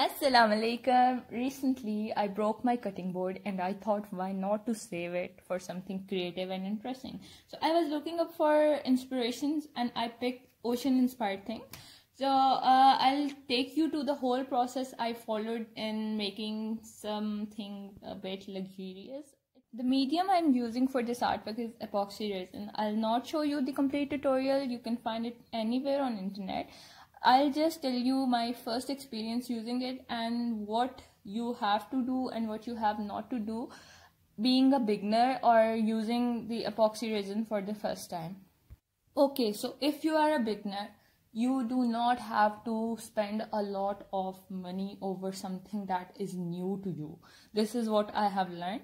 Assalamu alaikum. Recently, I broke my cutting board and I thought why not to save it for something creative and interesting. So I was looking up for inspirations and I picked ocean inspired thing. So I'll take you to the whole process I followed in making something a bit luxurious. The medium I'm using for this artwork is epoxy resin. I'll not show you the complete tutorial. You can find it anywhere on internet. I'll just tell you my first experience using it and what you have to do and what you have not to do being a beginner or using the epoxy resin for the first time. Okay, so if you are a beginner, you do not have to spend a lot of money over something that is new to you. This is what I have learned.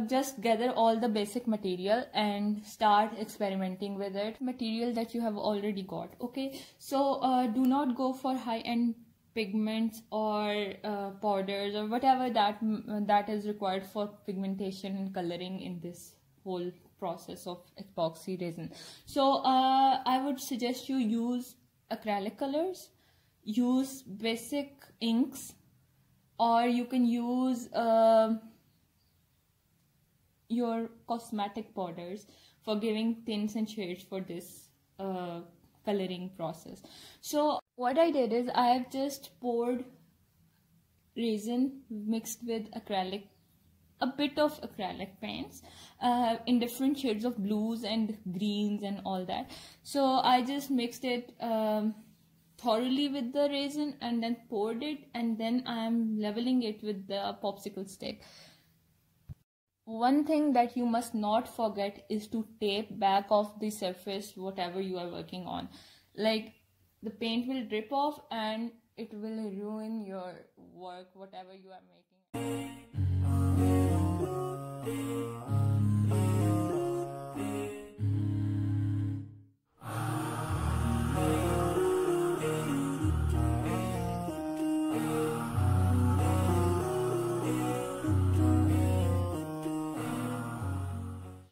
Just gather all the basic material and start experimenting with it. Material that you have already got. Okay, so do not go for high-end pigments or powders or whatever that is required for pigmentation and coloring in this whole process of epoxy resin. So I would suggest you use acrylic colors, use basic inks, or you can use your cosmetic powders for giving tints and shades for this coloring process. So what I did is I have just poured resin mixed with acrylic, a bit of acrylic paints in different shades of blues and greens and all that. So I just mixed it thoroughly with the resin and then poured it, and then I'm leveling it with the popsicle stick. One thing that you must not forget is to tape back off the surface whatever you are working on. Like, the paint will drip off and it will ruin your work, whatever you are making.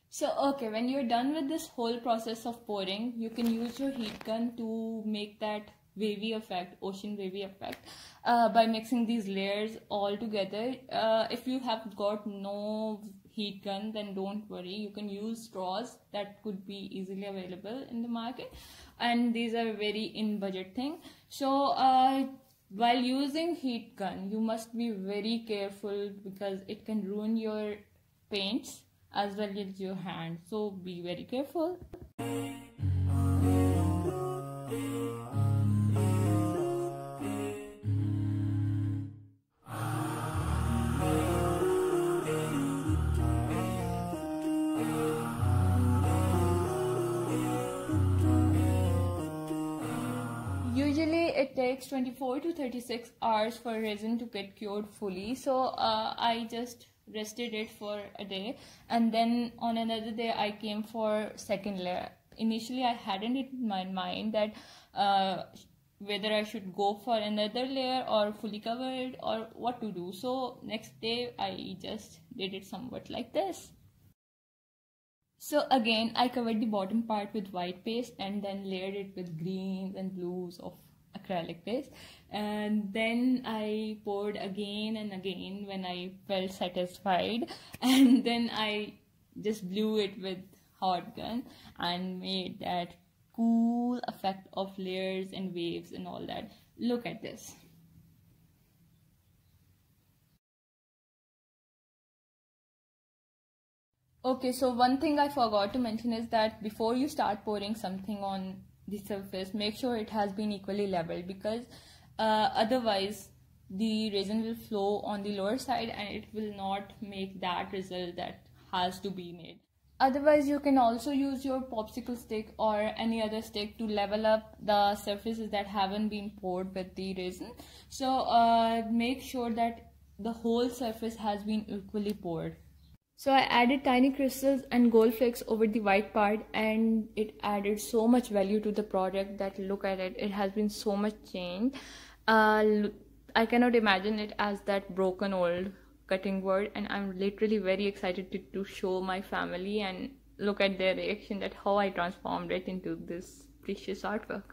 So okay, when you're done with this whole process of pouring, you can use your heat gun to make that wavy effect, ocean wavy effect, by mixing these layers all together. If you have got no heat gun, then don't worry, you can use straws that could be easily available in the market, and these are very in budget thing. So while using heat gun, you must be very careful because it can ruin your paints as well as your hand, so be very careful. Usually it takes 24 to 36 hours for resin to get cured fully, so I just rested it for a day, and then on another day I came for second layer. Initially I hadn't it in my mind that whether I should go for another layer or fully covered or what to do. So next day I just did it somewhat like this. So again I covered the bottom part with white paste and then layered it with greens and blues of acrylic paste, and then I poured again and again when I felt satisfied, and then I just blew it with hot gun and made that cool effect of layers and waves and all that. Look at this. Okay, so one thing I forgot to mention is that before you start pouring something on the surface, make sure it has been equally leveled, because otherwise the resin will flow on the lower side and it will not make that result that has to be made. Otherwise you can also use your popsicle stick or any other stick to level up the surfaces that haven't been poured with the resin. So make sure that the whole surface has been equally poured. So I added tiny crystals and gold flakes over the white part, and it added so much value to the project that look at it, it has been so much changed. I cannot imagine it as that broken old cutting board, and I'm literally very excited to show my family and look at their reaction that how I transformed it into this precious artwork.